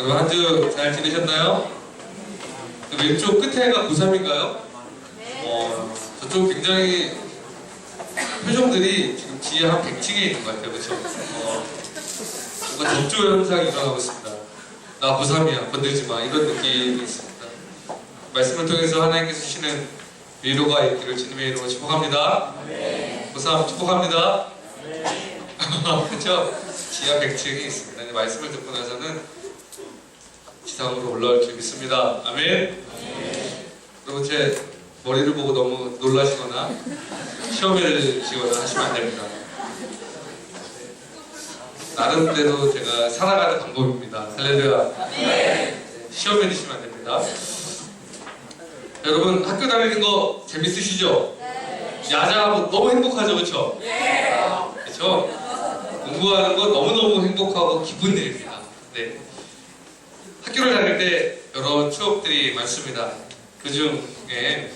여러분 한 주 잘 지내셨나요? 왼쪽 끝에가 고3인가요? 저쪽 굉장히 표정들이 지금 지하 한 100층에 있는 것 같아요. 그렇죠? 뭔가 접조 현상이 일어나고 있습니다. 나 고3이야, 건들지 마, 이런 느낌이 있습니다. 말씀을 통해서 하나님께서 주시는 위로가 있기를 주님의 이름으로 축복합니다. 고3 축복합니다. 그렇죠? 지하 100층이 있습니다. 이제 말씀을 듣고 나서는 지상으로 올라올 줄 믿습니다. 아멘. 여러분 제 머리를 보고 너무 놀라시거나 시험을 지거나 하시면 안 됩니다. 나름대로 제가 살아가는 방법입니다. 할렐루야. 시험에 드시면 안 됩니다. 여러분 학교 다니는 거 재밌으시죠? 야자하고 너무 행복하죠, 그렇죠? 그렇죠? 공부하는 거 너무너무 행복하고 기쁜 일입니다. 네. 학교를 다닐 때 여러 추억들이 많습니다. 그 중에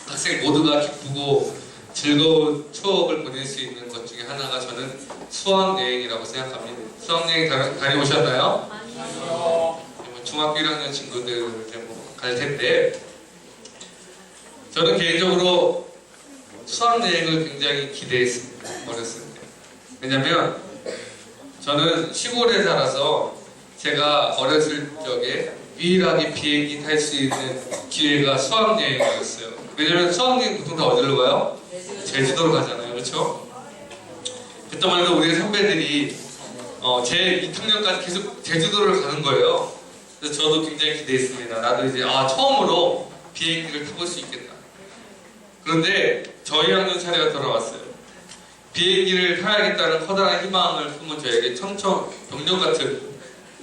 학생 모두가 기쁘고 즐거운 추억을 보낼 수 있는 것 중에 하나가 저는 수학여행이라고 생각합니다. 수학여행 다녀오셨나요? 아니요. 중학교 1학년 친구들 갈 텐데 저는 개인적으로 수학여행을 굉장히 기대했습니다. 어렸을 때. 왜냐면 저는 시골에 살아서 제가 어렸을 적에 유일하게 비행기 탈 수 있는 기회가 수학여행이었어요. 왜냐면 수학여행 보통 다 어디로 가요? 제주도로 가잖아요. 그렇죠? 그때만 해도 우리 선배들이 제 2학년까지 계속 제주도를 가는 거예요. 그래서 저도 굉장히 기대했습니다. 나도 이제 처음으로 비행기를 타볼 수 있겠다. 그런데 저희 학년 차례가 돌아왔어요. 비행기를 타야겠다는 커다란 희망을 품은 저에게 청천벽력 같은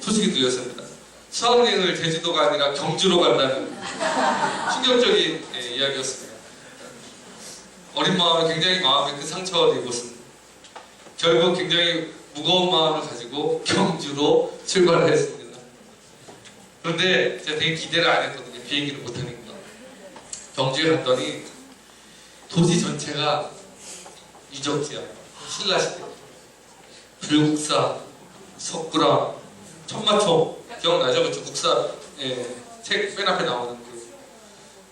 소식이 들렸습니다. 수학여행을 제주도가 아니라 경주로 간다는 충격적인 이야기였습니다. 어린 마음에 굉장히 마음에 큰 상처를 입었습니다. 결국 굉장히 무거운 마음을 가지고 경주로 출발을 했습니다. 그런데 제가 되게 기대를 안 했거든요. 비행기를 못 타니까. 경주에 갔더니 도시 전체가 유적지야. 신라시대, 불국사, 석굴암, 천마총 기억나죠? 그쵸? 국사 책 맨 앞에 나오는 그.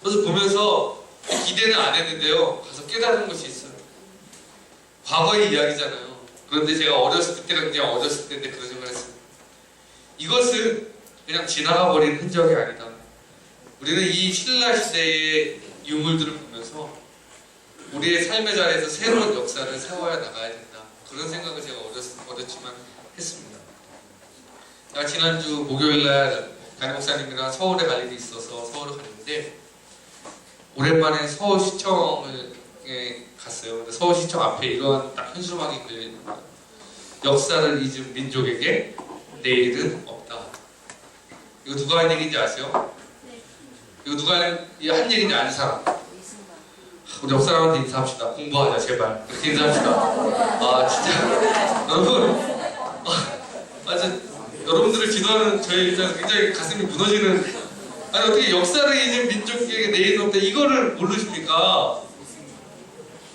그래서 보면서 기대는 안 했는데요. 가서 깨달은 것이 있어요. 과거의 이야기잖아요. 그런데 제가 어렸을 때가 그냥 어렸을 때인데 그런 생각을 했습니다. 이것은 그냥 지나가 버린 흔적이 아니다. 우리는 이 신라시대의 유물들을 보면서 우리의 삶의 자리에서 새로운 역사를 세워야 나가야 된다. 그런 생각을 제가 어렸지만 했습니다. 제가 지난주 목요일날 담임 목사님이랑 서울에 갈 일이 있어서 서울을 갔는데 오랜만에 서울시청에 갔어요. 근데 서울시청 앞에 이러한 딱 현수막이 걸려있는 거예요. 역사를 잊은 민족에게 내일은 없다. 이거 누가 한 얘기인지 아세요? 이거 누가 한 얘기인지 아는 사람? 우리 옆 사람한테 인사합시다. 공부하자 제발. 이렇게 인사합시다. 진짜 여러분 여러분들을 지도하는 저희 입장에서 굉장히 가슴이 무너지는. 아니 어떻게 역사를 잊은 민족에게 내일은 없다 이거를 모르십니까?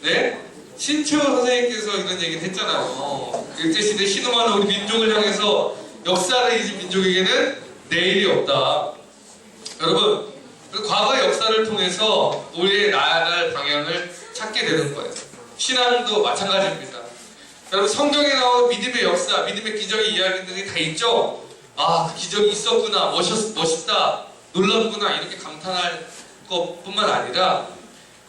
네? 신채호 선생님께서 이런 얘기를 했잖아요. 일제시대 신음하는 우리 민족을 향해서 역사를 잊은 민족에게는 내일이 없다. 여러분 과거의 역사를 통해서 우리의 나아갈 방향을 찾게 되는 거예요. 신앙도 마찬가지입니다. 여러분 성경에 나오는 믿음의 역사, 믿음의 기적의 이야기들이 다 있죠? 그 기적이 있었구나, 멋있다, 놀랍구나 이렇게 감탄할 것뿐만 아니라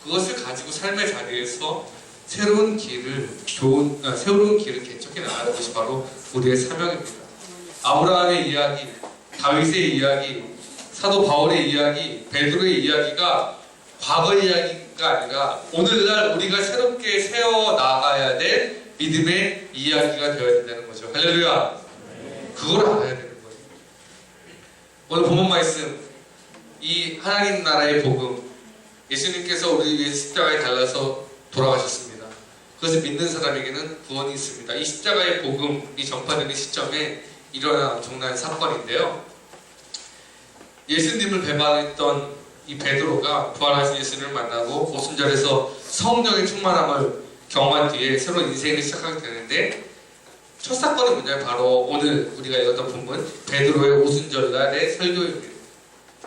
그것을 가지고 삶의 자리에서 새로운 길을 개척해 나가는 것이 바로 우리의 사명입니다. 아브라함의 이야기, 다윗의 이야기, 사도 바울의 이야기, 베드로의 이야기가 과거의 이야기가 아니라 오늘날 우리가 새롭게 세워나가야 될 믿음의 이야기가 되어야 된다는 거죠. 할렐루야. 그걸 알아야 되는 거예요. 오늘 본문 말씀, 이 하나님 나라의 복음, 예수님께서 우리 위해 십자가에 달라서 돌아가셨습니다. 그것을 믿는 사람에게는 구원이 있습니다. 이 십자가의 복음이 전파되는 시점에 일어난 엄청난 사건인데요. 예수님을 배반했던 이 베드로가 부활하신 예수님을 만나고 오순절에서 성령의 충만함을 경험한 뒤에 새로운 인생을 시작하게 되는데 첫 사건이 뭐냐면 바로 오늘 우리가 읽었던 본문 베드로의 오순절날의 설교입니다.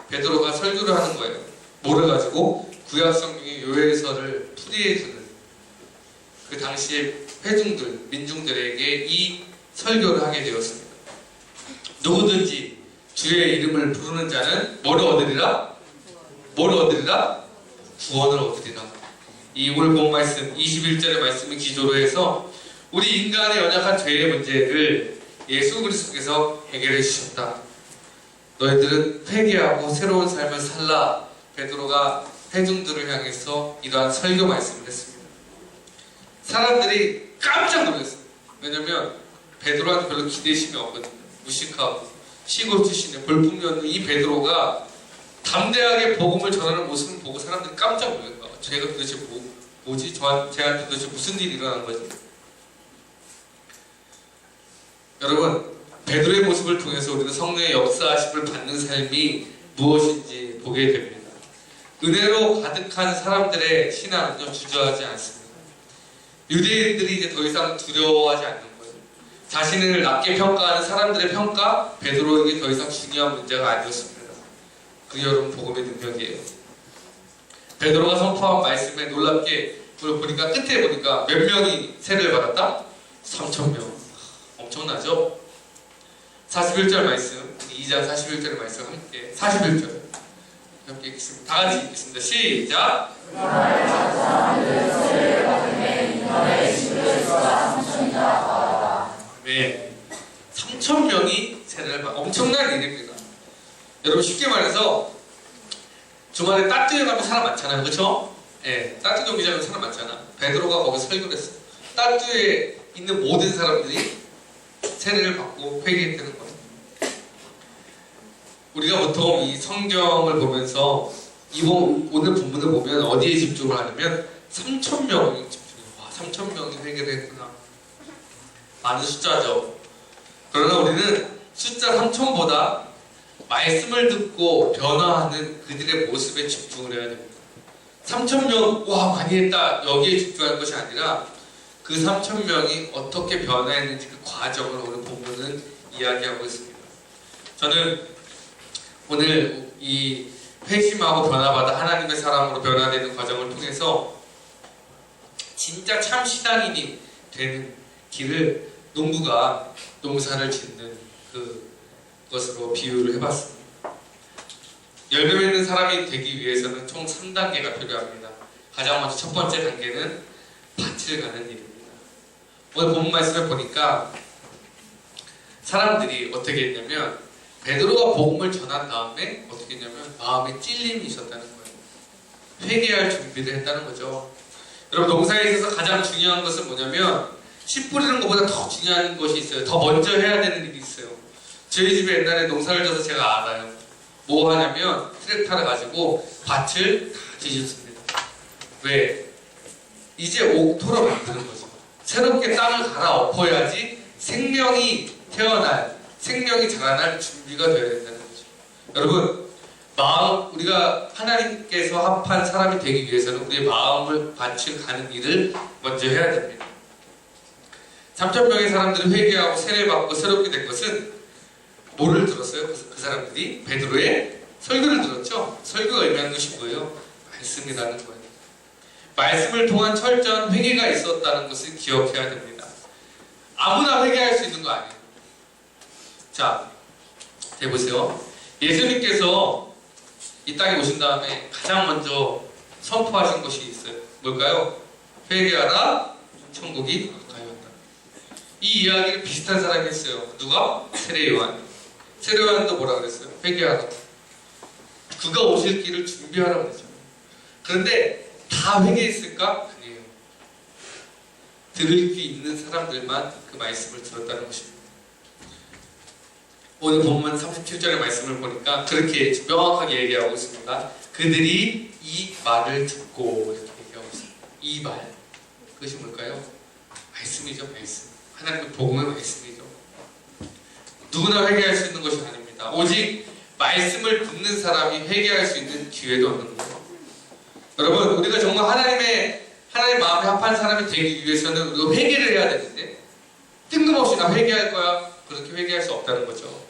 베드로가 설교를 하는 거예요. 뭐를 가지고? 구약 성경의 요해서를 풀이해주는 그 당시의 회중들, 민중들에게 이 설교를 하게 되었습니다. 누구든지 주의 이름을 부르는 자는 뭐를 얻으리라? 뭐를 얻으리라? 구원을 얻으리라. 이 오늘 본 말씀 21절의 말씀을 기조로 해서 우리 인간의 연약한 죄의 문제를 예수 그리스도께서 해결해 주셨다. 너희들은 회개하고 새로운 삶을 살라. 베드로가 회중들을 향해서 이러한 설교 말씀을 했습니다. 사람들이 깜짝 놀랐어요. 왜냐면 베드로한테 별로 기대심이 없거든요. 무식하고 시골 출신의 볼품이 없는 이 베드로가 담대하게 복음을 전하는 모습을 보고 사람들이 깜짝 놀란 거예요. 제가 도대체 뭐지? 제한테 도대체 무슨 일이 일어난 거지? 여러분, 베드로의 모습을 통해서 우리는 성령의 역사하심을 받는 삶이 무엇인지 보게 됩니다. 은혜로 가득한 사람들의 신앙은 주저하지 않습니다. 유대인들이 이제 더 이상 두려워하지 않는 거예요. 자신을 낮게 평가하는 사람들의 평가, 베드로에게 더 이상 중요한 문제가 아니었습니다. 그게 여러분 복음의 능력이에요. 베드로가 선포한 말씀에 놀랍게 오늘 보니까 끝에 보니까 몇 명이 세례를 받았다? 3,000명. 엄청나죠? 41절 말씀, 2장 41절 말씀 함께 41절 함께 읽겠습니다. 다 같이 읽겠습니다. 시작! 네, 3,000명이 세례를 받아 엄청난 일입니다. 여러분 쉽게 말해서 주말에 따뜻에 가면 사람 많잖아요, 그렇죠? 네, 따뜻 경기장에 사람 많잖아. 베드로가 거기 설교를 했어요. 따뜻에 있는 모든 사람들이 세례를 받고 회개했다는 거예요. 우리가 보통 이 성경을 보면서 오늘 본문을 보면 어디에 집중을 하냐면 3,000명이 집중해요. 와, 3,000명이 회개를 했구나. 많은 숫자죠. 그러나 우리는 숫자 3,000보다 말씀을 듣고 변화하는 그들의 모습에 집중을 해야 됩니다. 3,000명, 와 많이 했다, 여기에 집중하는 것이 아니라 그 3,000명이 어떻게 변화했는지 그 과정을 오늘 본문은 이야기하고 있습니다. 저는 오늘 이 회심하고 변화받아 하나님의 사람으로 변화되는 과정을 통해서 진짜 참 신앙인이 되는 길을 농부가 농사를 짓는 그것으로 비유를 해봤습니다. 열매 맺는 사람이 되기 위해서는 총 3단계가 필요합니다. 가장 먼저 첫 번째 단계는 밭을 가는 일입니다. 오늘 본문 말씀을 보니까 사람들이 어떻게 했냐면 베드로가 복음을 전한 다음에 어떻게 했냐면 마음에 찔림이 있었다는 거예요. 회개할 준비를 했다는 거죠. 여러분 농사에 있어서 가장 중요한 것은 뭐냐면 씨 뿌리는 것보다 더 중요한 것이 있어요. 더 먼저 해야 되는 일이 있어요. 저희 집에 옛날에 농사를 져서 제가 알아요. 뭐 하냐면 트랙터를 가지고 밭을 다 뒤집습니다. 왜? 이제 옥토로 만드는 거죠. 새롭게 땅을 갈아엎어야지 생명이 태어날, 생명이 자라날 준비가 되어야 된다는 거죠. 여러분, 우리가 하나님께서 합한 사람이 되기 위해서는 우리의 마음을 밭을 가는 일을 먼저 해야 됩니다. 3,000명의 사람들이 회개하고 세례받고 새롭게 된 것은 뭐를 들었어요? 그 사람들이 베드로의 설교를 들었죠. 설교가 의미하는 것이 뭐예요? 말씀이라는 거예요. 말씀을 통한 철저한 회개가 있었다는 것을 기억해야 됩니다. 아무나 회개할 수 있는 거 아니에요. 자, 해보세요. 예수님께서 이 땅에 오신 다음에 가장 먼저 선포하신 것이 있어요. 뭘까요? 회개하라, 천국이 가까이 왔다. 이 이야기를 비슷한 사람이 했어요. 누가? 세례요한. 세례요한도 뭐라 그랬어요? 회개하라. 그가 오실 길을 준비하라고 그랬죠. 그런데 다 회개했을까? 아니에요. 들을 귀 있는 사람들만 그 말씀을 들었다는 것입니다. 오늘 본문 37절의 말씀을 보니까 그렇게 명확하게 얘기하고 있습니다. 그들이 이 말을 듣고 이렇게 얘기하고 있습니다. 이 말, 그것이 뭘까요? 말씀이죠, 말씀. 하나님의 복음의 말씀이죠. 누구나 회개할 수 있는 것이 아닙니다. 오직 말씀을 듣는 사람이 회개할 수 있는 기회도 없는 거예요. 여러분, 우리가 정말 하나님의 마음에 합한 사람이 되기 위해서는 우리가 회개를 해야 되는데 뜬금없이 나 회개할 거야. 그렇게 회개할 수 없다는 거죠.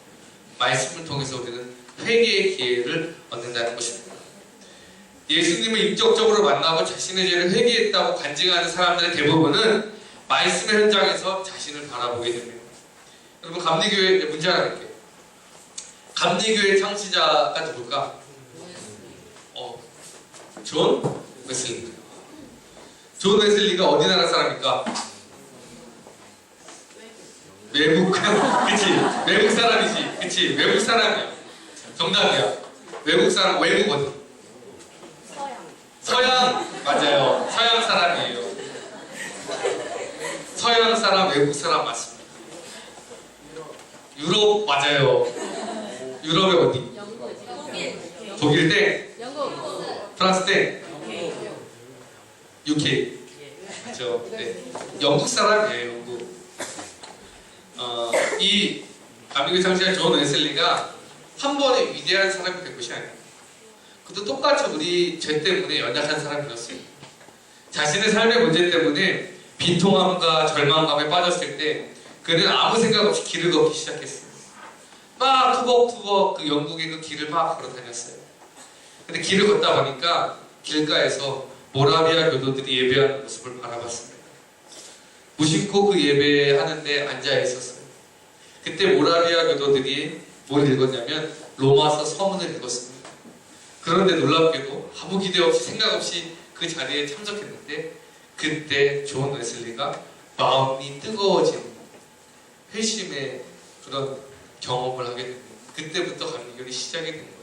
말씀을 통해서 우리는 회개의 기회를 얻는다는 것입니다. 예수님을 인격적으로 만나고 자신의 죄를 회개했다고 간증하는 사람들의 대부분은 말씀의 현장에서 자신을 바라보게 됩니다. 여러분, 감리교회 문제 하나 낼게요. 감리교회 창시자가 누굴까? 존 웨슬리. 존 웨슬리가 어디 나라 사람입니까? 외국. 그치? 외국 사람이지. 그치? 외국 사람이야. 정답이야. 외국 사람, 외국 어디? 서양. 맞아요. 서양 사람이에요. 서양 사람, 외국 사람 맞습니다. 유럽 맞아요. 유럽의 어디? 독일 때? 프랑스 때? UK. 맞죠? 네. 영국 사람이에요. 영국. 이 감리교 창시자 존 웨슬리가 한 번에 위대한 사람이 된 것이 아니에요. 그도 똑같이 우리 죄 때문에 연약한 사람이었어요. 자신의 삶의 문제 때문에 비통함과 절망감에 빠졌을 때 그는 아무 생각 없이 길을 걷기 시작했어요. 막 투벅투벅 그 영국의 그 길을 막 걸어 다녔어요. 근데 길을 걷다 보니까 길가에서 모라비아 교도들이 예배하는 모습을 바라봤습니다. 무심코 그 예배하는데 앉아 있었어요. 그때 모라비아 교도들이 뭘 읽었냐면 로마서 서문을 읽었습니다. 그런데 놀랍게도 아무 기대 없이 생각 없이 그 자리에 참석했는데 그때 존 웨슬리가 마음이 뜨거워지는 회심의 그런 경험을 하게 됩니다. 그때부터 감리교는 시작이 된 거예요.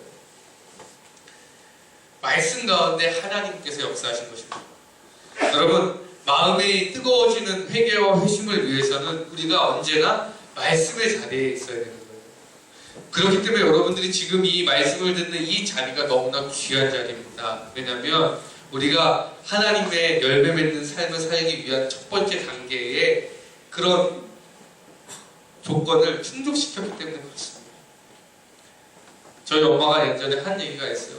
말씀 가운데 하나님께서 역사하신 것입니다. 여러분, 마음이 뜨거워지는 회개와 회심을 위해서는 우리가 언제나 말씀의 자리에 있어야 되는 거예요. 그렇기 때문에 여러분들이 지금 이 말씀을 듣는 이 자리가 너무나 귀한 자리입니다. 왜냐하면 우리가 하나님의 열매 맺는 삶을 살기 위한 첫 번째 단계의 그런 조건을 충족시켰기 때문에 그렇습니다. 저희 엄마가 예전에 한 얘기가 있어요.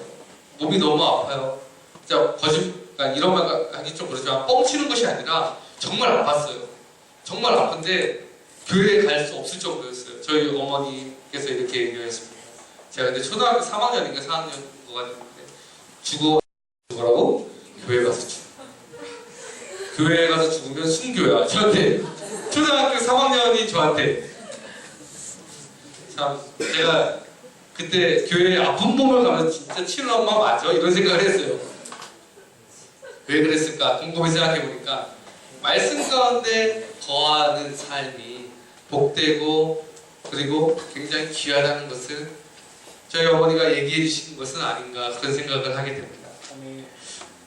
몸이 너무 아파요. 진짜 그러니까 이런 말 하기 좀 그렇지만 뻥치는 것이 아니라 정말 아팠어요. 정말 아픈데 교회에 갈 수 없을 정도였어요. 저희 어머니께서 이렇게 얘기했습니다. 제가 근데 초등학교 3학년인가 4학년 거가 됐는데 죽어라고? 교회 가서 죽어. 교회에 가서 죽으면 순교야. 저한테 초등학교 3학년이 저한테 참 제가 그때 교회에 아픈 몸을 가면 진짜 치는 엄마 맞아? 이런 생각을 했어요. 왜 그랬을까 궁금해 생각해보니까 말씀 가운데 거하는 삶이 복되고 그리고 굉장히 귀하다는 것을 저희 어머니가 얘기해 주신 것은 아닌가 그런 생각을 하게 됩니다.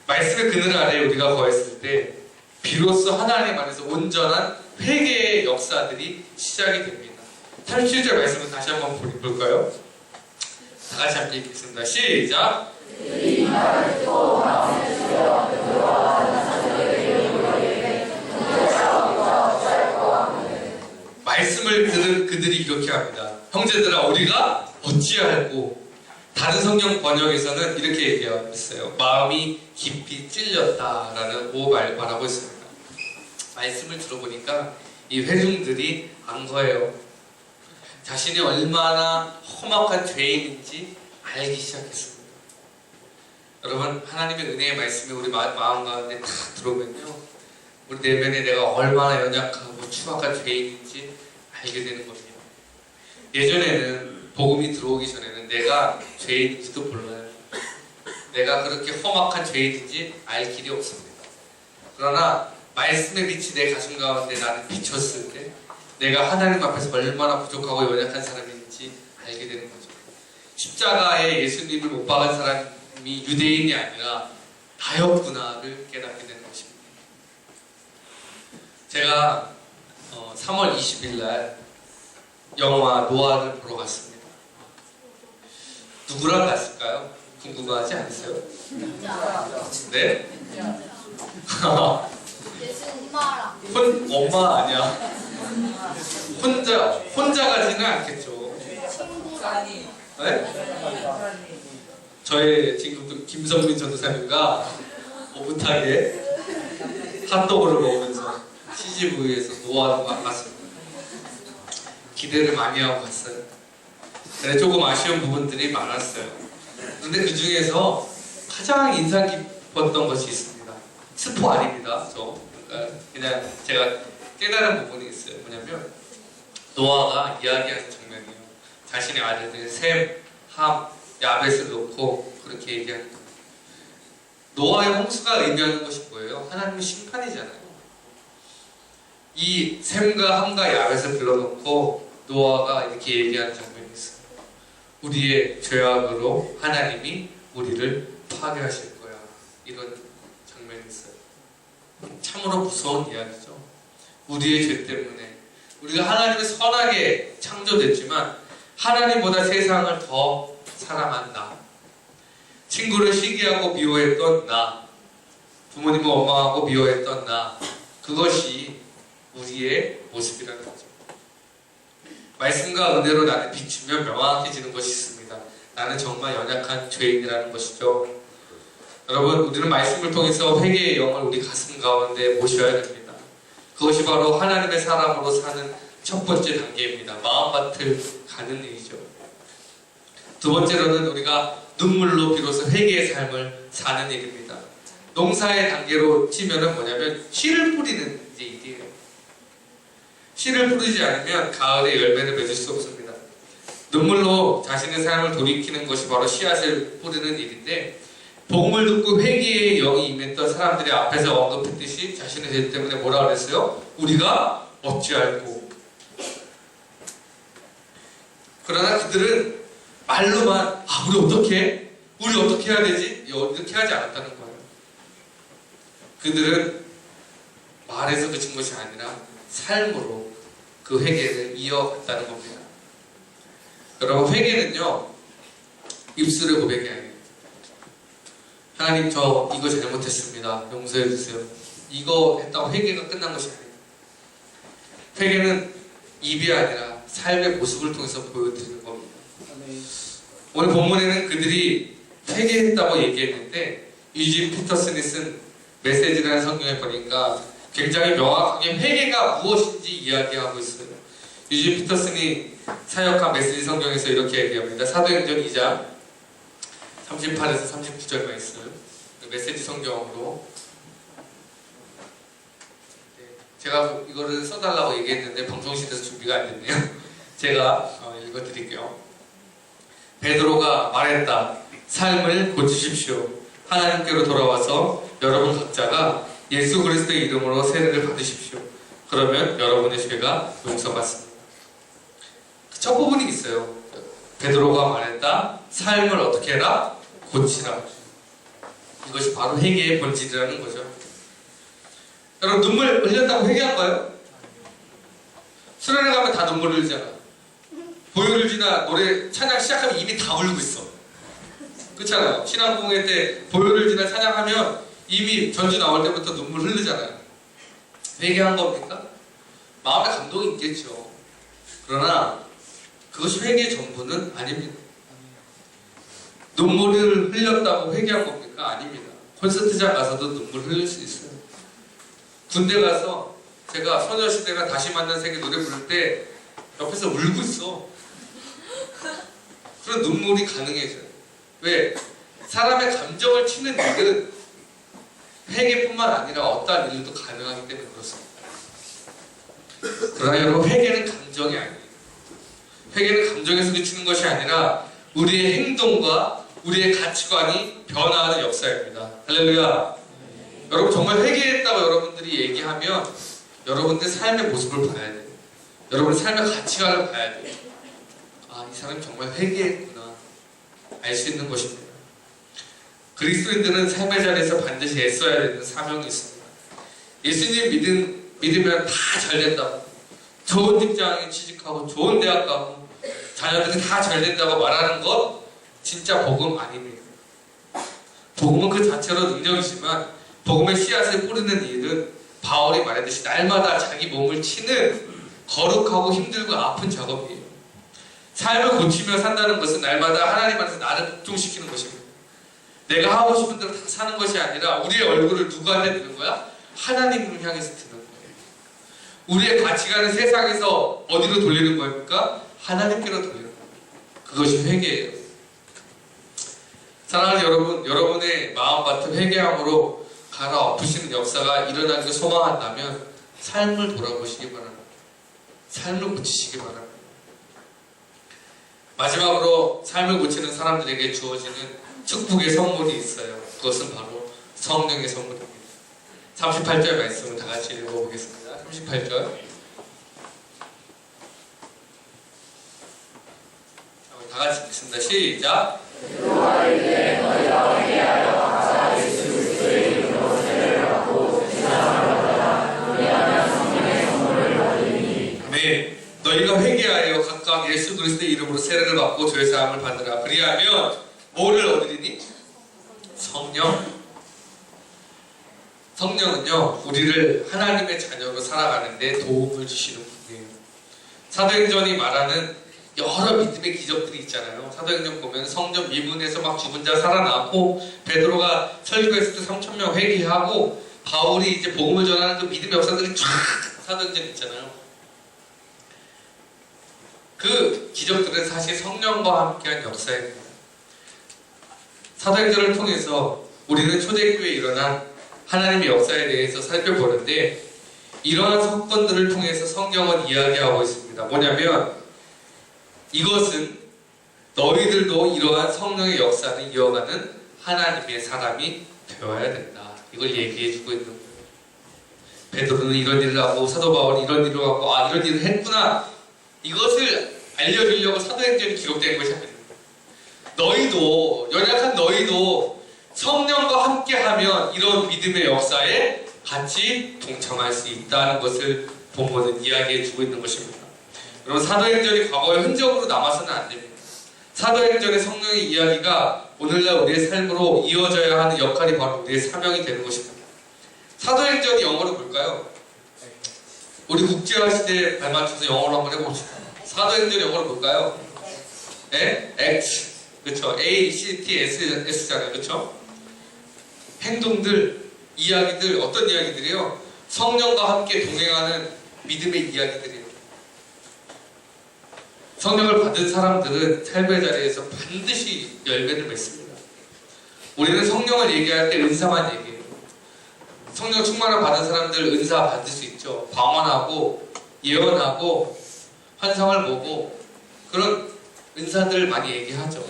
말씀의 그늘 아래 우리가 거했을 때 비로소 하나님 안에서 온전한 회개의 역사들이 시작이 됩니다. 37절 말씀을 다시 한번 볼까요? 다 같이 함께 읽겠습니다. 시작! 말씀을 들은 그들이 이렇게 합니다. 형제들아, 우리가 어찌할꼬? 다른 성경 번역에서는 이렇게 얘기하고 있어요. 마음이 깊이 찔렸다라는 말하고 있습니다. 말씀을 들어보니까 이 회중들이 안 거예요. 자신이 얼마나 험악한 죄인인지 알기 시작했습니다. 여러분, 하나님의 은혜의 말씀이 우리 마음 가운데 다 들어오면요, 우리 내면에 내가 얼마나 연약하고 추악한 죄인인지 알게 되는 겁니다. 예전에는 복음이 들어오기 전에는 내가 죄인인지도 몰라요. 내가 그렇게 험악한 죄인인지 알 길이 없습니다. 그러나 말씀의 빛이 내 가슴 가운데 나를 비췄을 때 내가 하나님 앞에서 얼마나 부족하고 연약한 사람인지 알게 되는 거죠. 십자가에 예수님을 못 박은 사람이 유대인이 아니라 나였구나를 깨닫게 되는 것입니다. 제가 3월 20일 날 영화 노아를 보러 갔습니다. 누구랑 갔을까요? 궁금하지 않으세요? 네? 엄마 아니야. 혼자 가지는 않겠죠. 네? 저의 친구 김성민 전도사님과 오붓하게 핫도그를 먹으면서 CGV에서 노아를 봤습니다. 기대를 많이 하고 갔어요. 근데 조금 아쉬운 부분들이 많았어요. 근데 그 중에서 가장 인상 깊었던 것이 있습니다. 스포 아닙니다. 그냥 제가 깨달은 부분이 있어요. 뭐냐면 노아가 이야기하는 장면이에요. 자신의 아들들 셈, 함, 야벳을 놓고 그렇게 얘기하는 거예요. 노아의 홍수가 의미하는 것이 뭐예요? 하나님의 심판이잖아요. 이 셈과 함과 야벳을 불러놓고 노아가 이렇게 얘기하는 장면이 있어요. 우리의 죄악으로 하나님이 우리를 파괴하실 거야. 이런 장면이 있어요. 참으로 무서운 이야기죠. 우리의 죄 때문에 우리가 하나님의 선하게 창조됐지만 하나님보다 세상을 더 사랑한 나, 친구를 시기하고 미워했던 나, 부모님을 원망하고 미워했던 나, 그것이 우리의 모습이라는 거죠. 말씀과 은혜로 나를 비추면 명확해지는 것이 있습니다. 나는 정말 연약한 죄인이라는 것이죠. 여러분, 우리는 말씀을 통해서 회개의 영을 우리 가슴 가운데 모셔야 됩니다. 그것이 바로 하나님의 사람으로 사는 첫 번째 단계입니다. 마음밭을 가는 일이죠. 두 번째로는 우리가 눈물로 비로소 회개의 삶을 사는 일입니다. 농사의 단계로 치면은 뭐냐면 씨를 뿌리는 이제 일이에요. 씨를 뿌리지 않으면 가을에 열매를 맺을 수 없습니다. 눈물로 자신의 삶을 돌이키는 것이 바로 씨앗을 뿌리는 일인데, 복음을 듣고 회개의 영이 임했던 사람들이 앞에서 언급했듯이 자신의 죄 때문에 뭐라 그랬어요? 우리가 어찌알고. 그러나 그들은 말로만 우리 어떻게 해야 되지? 이렇게 하지 않았다는 거예요. 그들은 말에서 그친 것이 아니라 삶으로 그 회개를 이어갔다는 겁니다. 여러분, 회개는요 입술의 고백이 아니에요. 하나님, 저 이거 잘못했습니다. 용서해 주세요. 이거 했다고 회개가 끝난 것이 아니에요. 회개는 입이 아니라 삶의 모습을 통해서 보여드리는 겁니다. 오늘 본문에는 그들이 회개했다고 얘기했는데, 유진 피터슨이 쓴 메시지라는 성경에 보니까 굉장히 명확하게 회개가 무엇인지 이야기하고 있어요. 유진 피터슨이 사역한 메시지 성경에서 이렇게 얘기합니다. 사도행전 2장 38에서 39절 말씀, 메시지 성경으로. 제가 이거를 써달라고 얘기했는데 방송실에서 준비가 안 됐네요. 제가 읽어드릴게요. 베드로가 말했다. 삶을 고치십시오. 하나님께로 돌아와서 여러분 각자가 예수 그리스도의 이름으로 세례를 받으십시오. 그러면 여러분의 죄가 용서받습니다. 첫 부분이 있어요. 베드로가 말했다. 삶을 어떻게 해라? 고치라. 이것이 바로 회개의 본질이라는 거죠. 여러분, 눈물 흘렸다고 회개할까요? 수련회 가면 다 눈물 흘리잖아. 보혈을지나 노래 찬양 시작하면 이미 다 울고 있어. 그렇잖아요. 신앙공회 때 보혈을지나 찬양하면 이미 전주 나올 때부터 눈물 흐르잖아요. 회개한 겁니까? 마음에 감동이 있겠죠. 그러나 그것이 회개의 전부는 아닙니다. 눈물을 흘렸다고 회개한 겁니까? 아닙니다. 콘서트장 가서도 눈물 흘릴 수 있어요. 군대 가서 제가 소녀시대가 다시 만난 세계 노래 부를 때 옆에서 울고 있어. 그런 눈물이 가능해져요. 왜? 사람의 감정을 치는 일은 회개뿐만 아니라 어떠한 일도 가능하기 때문에 그렇습니다. 그러나 여러분, 회개는 감정이 아니에요. 회개는 감정에서 그치는 것이 아니라 우리의 행동과 우리의 가치관이 변화하는 역사입니다. 할렐루야. 여러분, 정말 회개했다고 여러분들이 얘기하면 여러분들 삶의 모습을 봐야 돼요. 여러분의 삶의 가치관을 봐야 돼요. 이 사람이 정말 회개했구나 알 수 있는 것입니다. 그리스도인들은 삶의 자리에서 반드시 애써야 되는 사명이 있습니다. 예수님 믿으면 다 잘 된다고, 좋은 직장에 취직하고 좋은 대학 가고 자녀들이 다 잘 된다고 말하는 것 진짜 복음 아닙니다. 복음은 그 자체로 능력이지만 복음의 씨앗을 뿌리는 일은 바울이 말했듯이 날마다 자기 몸을 치는 거룩하고 힘들고 아픈 작업이에요. 삶을 고치며 산다는 것은 날마다 하나님 안에서 나를 복종시키는 것입니다. 내가 하고 싶은 대로 다 사는 것이 아니라 우리의 얼굴을 누구한테 드는 거야? 하나님을 향해서 드는 거예요. 우리의 가치관을 세상에서 어디로 돌리는 겁니까? 하나님께로 돌리는 거예요. 그것이 회개예요. 사랑하는 여러분, 여러분의 마음밭을 회개함으로 갈아엎으시는 역사가 일어나기를 소망한다면 삶을 돌아보시기 바랍니다. 삶을 고치시기 바랍니다. 마지막으로 삶을 고치는 사람들에게 주어지는 축복의 선물이 있어요. 그것은 바로 성령의 선물입니다. 38절 말씀을 다 같이 읽어보겠습니다. 38절. 다 같이 읽겠습니다. 시작. 네, 너희가 회개하여 각각 예수 그리스도의 이름으로 세례를 받고 죄 사함을 받으라. 그리하면 뭐를 얻으리니? 성령. 성령은요, 우리를 하나님의 자녀로 살아가는데 도움을 주시는 분이에요. 사도행전이 말하는 여러 믿음의 기적들이 있잖아요. 사도행전 보면 성전 미문에서 막 죽은 자 살아나고, 베드로가 설교했을 때 3,000명 회개하고, 바울이 이제 복음을 전하는 그 믿음의 역사들이 쫙 사도행전 있잖아요. 그 기적들은 사실 성령과 함께한 역사입니다. 사도행전을 통해서 우리는 초대교회에 일어난 하나님의 역사에 대해서 살펴보는데, 이러한 사건들을 통해서 성경은 이야기하고 있습니다. 뭐냐면 이것은 너희들도 이러한 성령의 역사를 이어가는 하나님의 사람이 되어야 된다. 이걸 얘기해주고 있는 거예요. 베드로는 이런 일을 하고 사도 바울은 이런 일을 하고 이런 일을 했구나. 이것을 알려주려고 사도행전이 기록된 것이 아닙니다. 너희도, 연약한 너희도 성령과 함께하면 이런 믿음의 역사에 같이 동참할 수 있다는 것을 본문은 이야기해주고 있는 것입니다. 여러분, 사도행전이 과거의 흔적으로 남아서는 안 됩니다. 사도행전의 성령의 이야기가 오늘날 우리의 삶으로 이어져야 하는 역할이 바로 우리의 사명이 되는 것입니다. 사도행전이 영어로 뭘까요? 우리 국제화 시대에 발맞춰서 영어로 한번 해봅시다. 사도행전이 영어로 뭘까요? 네? Acts. 그렇죠. A-C-T-S-S잖아요. 그렇죠? 행동들, 이야기들, 어떤 이야기들이요? 성령과 함께 동행하는 믿음의 이야기들이에요. 성령을 받은 사람들은 삶의 자리에서 반드시 열매를 맺습니다. 우리는 성령을 얘기할 때 은사만 얘기해요. 성령 충만을 받은 사람들 은사 받을 수 있죠. 방언하고 예언하고 환상을 보고 그런 은사들 많이 얘기하죠.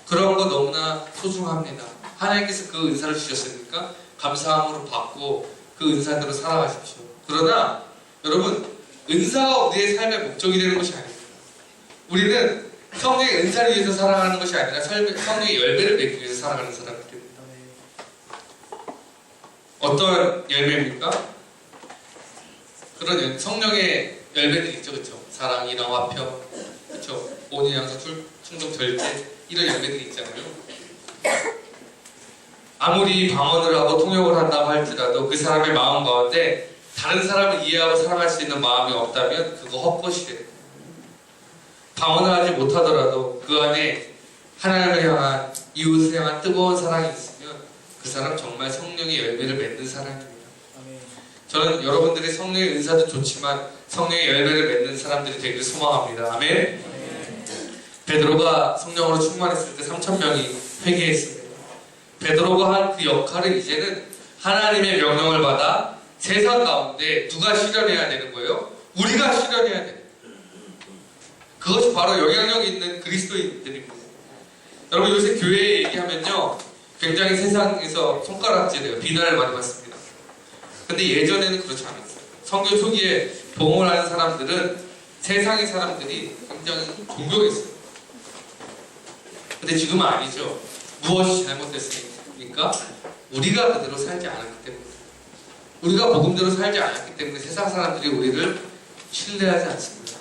그런 거 너무나 소중합니다. 하나님께서 그 은사를 주셨으니까 감사함으로 받고 그 은사대로 살아가십시오. 그러나 여러분, 은사가 우리의 삶의 목적이 되는 것이 아닙니다. 우리는 성령의 은사를 위해서 살아가는 것이 아니라 성령의 열매를 맺기 위해서 살아가는 사람들입니다. 어떤 열매입니까? 그런 성령의 열매들이 있죠. 그렇죠? 사랑, 인화, 화평, 그렇죠? 온유, 양성, 충동, 절제, 이런 열매들이 있잖아요. 아무리 방언을 하고 통역을 한다고 할지라도 그 사람의 마음 가운데 다른 사람을 이해하고 사랑할 수 있는 마음이 없다면 그거 헛것이래요. 방언을 하지 못하더라도 그 안에 하나님을 향한, 이웃을 향한 뜨거운 사랑이 있으면 그 사람 정말 성령의 열매를 맺는 사람입니다. 저는 여러분들이 성령의 은사도 좋지만 성령의 열매를 맺는 사람들이 되기를 소망합니다. 아멘. 베드로가 성령으로 충만했을 때 3,000명이 회개했습니다. 베드로가 한 그 역할은 이제는 하나님의 명령을 받아 세상 가운데 누가 실현해야 되는 거예요? 우리가 실현해야 돼요. 그것이 바로 영향력 있는 그리스도인들입니다. 여러분, 요새 교회 얘기하면요, 굉장히 세상에서 손가락질해요. 비난을 많이 받습니다. 근데 예전에는 그렇지 않았어요. 선교 초기에 복음을 하는 사람들은 세상의 사람들이 굉장히 존경했어요. 근데 지금은 아니죠. 무엇이 잘못됐습니까? 우리가 그대로 살지 않았기 때문에, 우리가 복음대로 살지 않았기 때문에 세상 사람들이 우리를 신뢰하지 않습니다.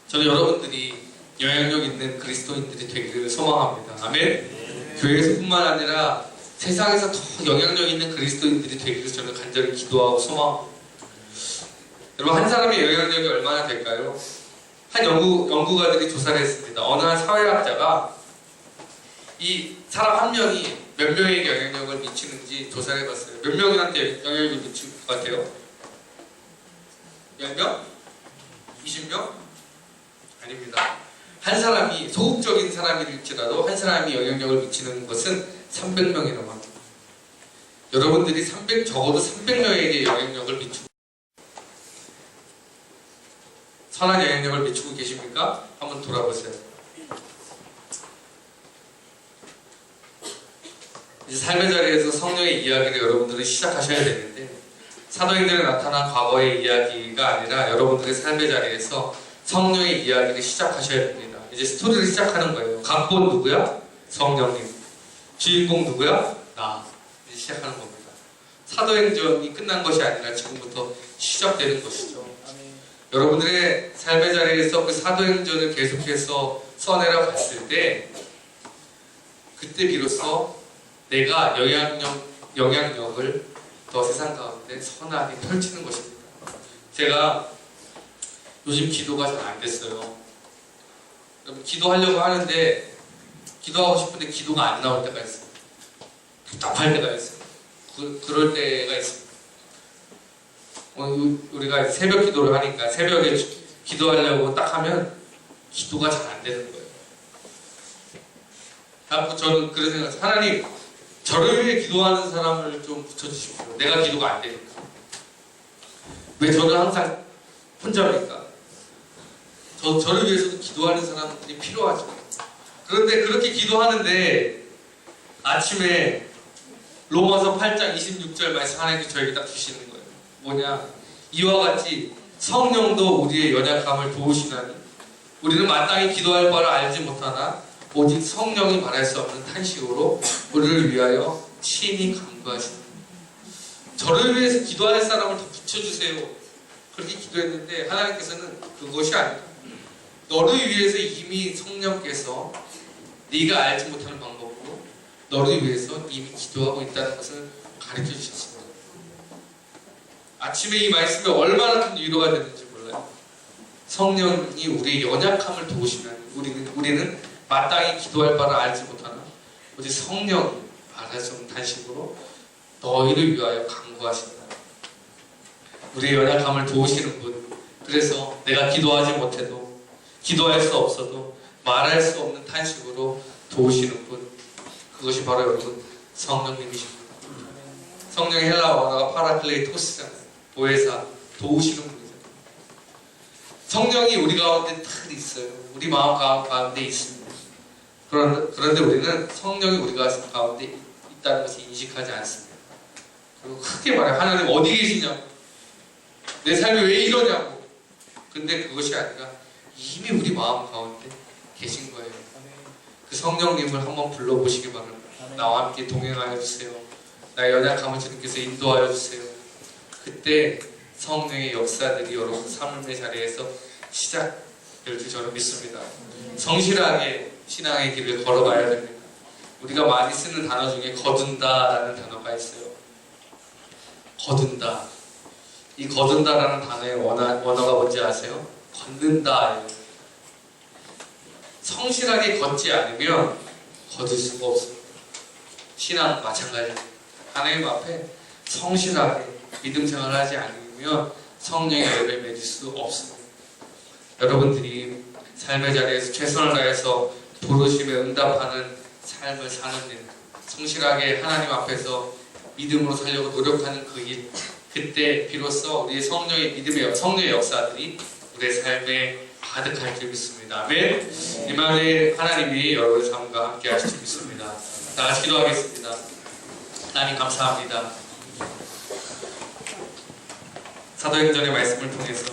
저는 여러분들이 영향력 있는 그리스도인들이 되기를 소망합니다. 아멘. 교회에서뿐만 아니라 세상에서 더 영향력 있는 그리스도인들이 되기를 저는 간절히 기도하고 소망합니다. 여러분, 한 사람의 영향력이 얼마나 될까요? 한 연구가들이 조사를 했습니다. 어느 한 사회학자가 이 사람 한 명이 몇 명에게 영향력을 미치는지 조사를 해봤어요. 몇 명한테 영향력을 미칠 것 같아요? 10명? 20명? 아닙니다. 한 사람이 소극적인 사람일지라도 한 사람이 영향력을 미치는 것은 300명이라고 합니다. 여러분들이 적어도 300명에게 영향력을 미치고 선한 영향력을 미치고 계십니까? 한번 돌아보세요. 이제 삶의 자리에서 성령의 이야기를 여러분들은 시작하셔야 되는데 사도행전에 나타난 과거의 이야기가 아니라 여러분들의 삶의 자리에서 성령의 이야기를 시작하셔야 됩니다. 이제 스토리를 시작하는 거예요. 각본 누구야? 성령님. 주인공 누구야? 나. 이제 시작하는 겁니다. 사도행전이 끝난 것이 아니라 지금부터 시작되는 것이죠. 여러분들의 삶의 자리에서 그 사도행전을 계속해서 써내려 갔을 때 그때 비로소 내가 영향력을 더 세상 가운데 선하게 펼치는 것입니다. 제가 요즘 기도가 잘 안 됐어요. 여러분 기도하려고 하는데 기도하고 싶은데 기도가 안 나올 때가 있어요. 답답할 때가 있어요. 그럴 때가 있습니다. 우리가 새벽 기도를 하니까 새벽에 기도하려고 딱 하면 기도가 잘 안 되는 거예요. 저는 그런 생각을 하나님 저를 위해 기도하는 사람을 좀 붙여주십시오. 내가 기도가 안 되니까. 왜 저는 항상 혼자니까. 저를 위해서도 기도하는 사람들이 필요하죠. 그런데 그렇게 기도하는데 아침에 로마서 8장 26절 말씀 하나님께서 저에게 딱 주시는 거예요. 뭐냐? 이와 같이 성령도 우리의 연약함을 도우시나니 우리는 마땅히 기도할 바를 알지 못하나 오직 성령이 말할 수 없는 탄식으로 우리를 위하여 친히 간구하시나니 저를 위해서 기도할 사람을 더 붙여주세요. 그렇게 기도했는데 하나님께서는 그것이 아니다. 너를 위해서 이미 성령께서 네가 알지 못하는 방법으로 너를 위해서 이미 기도하고 있다는 것을 가르쳐 주셨습니다. 아침에 이 말씀이 얼마나 큰 위로가 되는지 몰라요. 성령이 우리의 연약함을 도우시면 우리는 마땅히 기도할 바를 알지 못하나 오직 성령이 말할 수 없는 탄식으로 너희를 위하여 간구하신다. 우리의 연약함을 도우시는 분. 그래서 내가 기도하지 못해도 기도할 수 없어도 말할 수 없는 탄식으로 도우시는 분. 그것이 바로 여러분 성령님이십니다. 성령의 헬라어 언어가 파라클레이토스잖아요. 보혜사, 도우시는 분이잖아요. 성령이 우리 가운데 탁 있어요. 우리 마음 가운데 있습니다. 그런데 우리는 성령이 우리 가운데 있다는 것을 인식하지 않습니다. 그리고 크게 말해요. 하나님 어디 계시냐고. 내 삶이 왜 이러냐고. 근데 그것이 아니라 이미 우리 마음 가운데 계신 거예요. 그 성령님을 한번 불러보시기 바랍니다. 나와 함께 동행하여 주세요. 나의 연약함을 주님께서 인도하여 주세요. 그때 성령의 역사들이 여러분 삶의 자리에서 시작될 줄 저는 믿습니다. 성실하게 신앙의 길을 걸어가야 됩니다. 우리가 많이 쓰는 단어 중에 거둔다라는 단어가 있어요. 거둔다. 이 거둔다라는 단어의 원어가 뭔지 아세요? 걷는다예요. 성실하게 걷지 않으면 거둘 수가 없습니다. 신앙 마찬가지입니다. 하나님 앞에 성실하게 믿음 생활을 하지 않으면 성령의 열매를 맺을 수 없습니다. 여러분들이 삶의 자리에서 최선을 다해서 부르심에 응답하는 삶을 사는 일, 성실하게 하나님 앞에서 믿음으로 살려고 노력하는 그 일, 그때 비로소 우리의 성령의 역사들이 우리의 삶에 가득할 줄 믿습니다. 아멘. 이만희 하나님이 여러분의 삶과 함께 하실 줄 믿습니다. 다 같이 기도하겠습니다. 하나님 감사합니다. 사도행전의 말씀을 통해서